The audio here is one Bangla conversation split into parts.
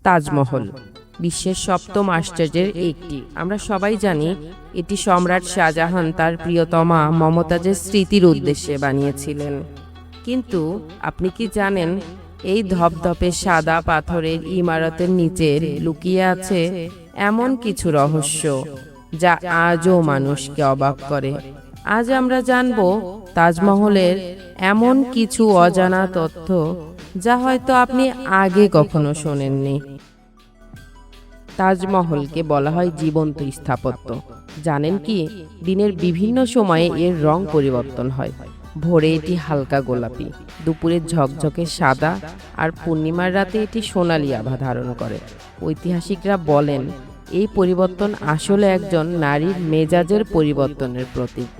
তাজমহল বিশ্বের সপ্তম আশ্চর্যের একটি। আমরা সবাই জানি এটি সম্রাট শাহজাহান তার প্রিয়তমা মমতাজের স্মৃতির উদ্দেশ্যে বানিয়েছিলেন। কিন্তু আপনি কি জানেন এই ধপধপে সাদা পাথরের ইমারতের নিচে লুকিয়ে আছে এমন কিছু রহস্য যা আজও মানুষকে অবাক করে। আজ আমরা জানব তাজমহলের এমন কিছু অজানা তথ্য যা হয়তো আপনি আগে কখনো শোনেননি। তাজমহলকে বলা হয় জীবন্ত স্থাপত্য। জানেন কি, দিনের বিভিন্ন সময়ে এর রং পরিবর্তন হয়। ভোরে এটি হালকা গোলাপি, দুপুরে ঝকঝকে সাদা, আর পূর্ণিমার রাতে এটি সোনালি আভা ধারণ করে। ঐতিহাসিকরা বলেন এই পরিবর্তন আসলে একজন নারীর মেজাজের পরিবর্তনের প্রতীক।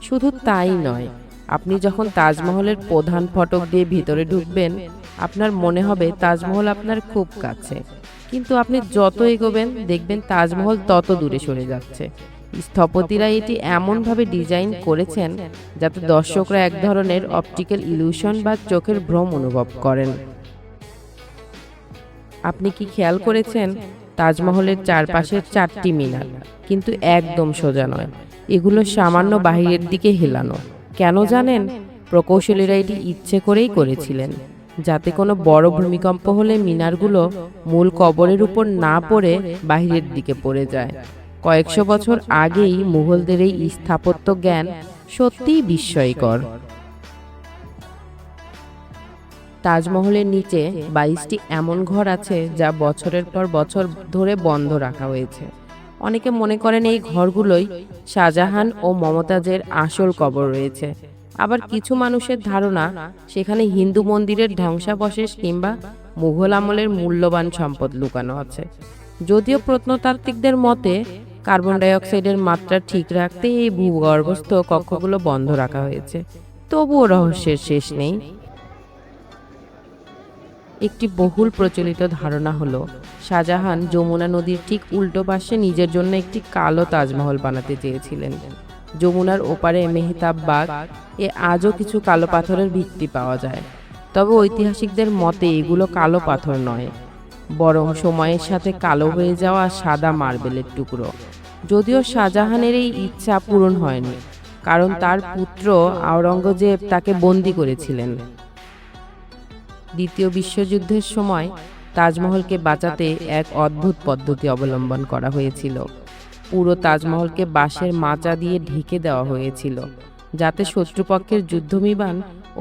শুধু তাই নয়, আপনি যখন তাজমহলের প্রধান ফটক দিয়ে ভিতরে ঢুকবেন, আপনার মনে হবে তাজমহল আপনার খুব কাছে, কিন্তু আপনি যত এগোবেন দেখবেন তাজমহল তত দূরে সরে যাচ্ছে। স্থপতিরা এটি এমনভাবে ডিজাইন করেছেন যাতে দর্শকরা এক ধরনের অপটিক্যাল ইলিউশন বা চোখের ভ্রম অনুভব করেন। আপনি কি খেয়াল করেছেন তাজমহলের চারপাশের 4টি মিনার কিন্তু একদম সোজা নয়, এগুলো সামান্য বাহিরের দিকে হেলানো। কেন জানেন? প্রকৌশলীরা এটি ইচ্ছে করেই করেছিলেন যাতে কোনো বড় ভূমিকম্প হলে মিনারগুলো মূল কবরের উপর না পড়ে বাহিরের দিকে পড়ে যায়। কয়েকশো বছর আগেই মুঘলদের এই স্থাপত্য জ্ঞান সত্যিই বিস্ময়কর। তাজমহলের নিচে 22টি এমন ঘর আছে যা বছরের পর বছর ধরে বন্ধ রাখা হয়েছে। অনেকে মনে করেন এই ঘরগুলোই শাহজাহান ও মমতাজের আসল কবর রয়েছে। আবার কিছু মানুষের ধারণা সেখানে হিন্দু মন্দিরের ধ্বংসাবশেষ কিংবা মুঘল আমলের মূল্যবান সম্পদ লুকানো আছে। যদিও প্রত্নতাত্ত্বিকদের মতে কার্বন ডাইঅক্সাইডের মাত্রা ঠিক রাখতে এই ভূগর্ভস্থ কক্ষগুলো বন্ধ রাখা হয়েছে, তবুও রহস্যের শেষ নেই। একটি বহুল প্রচলিত ধারণা হলো শাহজাহান যমুনা নদীর ঠিক উল্টো পাশে নিজের জন্য একটি কালো তাজমহল বানাতে চেয়েছিলেন। যমুনার ওপারে মেহতাব বাগ এ আজও কিছু কালো পাথরের ভিত্তি পাওয়া যায়, তবে ঐতিহাসিকদের মতে এগুলো কালো পাথর নয়, বরং সময়ের সাথে কালো হয়ে যাওয়া সাদা মার্বেলের টুকরো। যদিও শাহজাহানের এই ইচ্ছা পূরণ হয়নি, কারণ তার পুত্র আওরঙ্গজেব তাকে বন্দী করেছিলেন। দ্বিতীয় বিশ্বযুদ্ধের সময় তাজমহলকে বাঁচাতে এক অদ্ভুত পদ্ধতি অবলম্বন করা হয়েছিল। পুরো তাজমহলকে বাঁশের মাচা দিয়ে ঢেকে দেওয়া হয়েছিল যাতে শত্রুপক্ষের যুদ্ধবিমান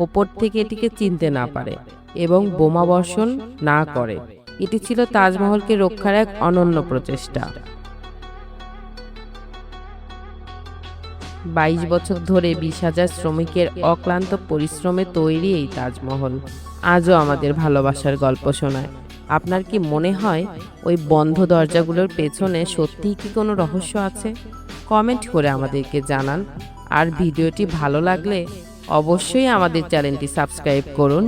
ওপর থেকে এটিকে চিনতে না পারে এবং বোমা বর্ষণ না করে। এটি ছিল তাজমহলকে রক্ষার এক অনন্য প্রচেষ্টা। 22 বছর ধরে 20,000 শ্রমিকের অক্লান্ত পরিশ্রমে তৈরি এই তাজমহল আজও আমাদের ভালোবাসার গল্প শোনায়। আপনার কি মনে হয় ওই বন্ধ দরজাগুলোর পেছনে সত্যিই কি কোনো রহস্য আছে? কমেন্ট করে আমাদেরকে জানান। আর ভিডিওটি ভালো লাগলে অবশ্যই আমাদের চ্যানেলটি সাবস্ক্রাইব করুন।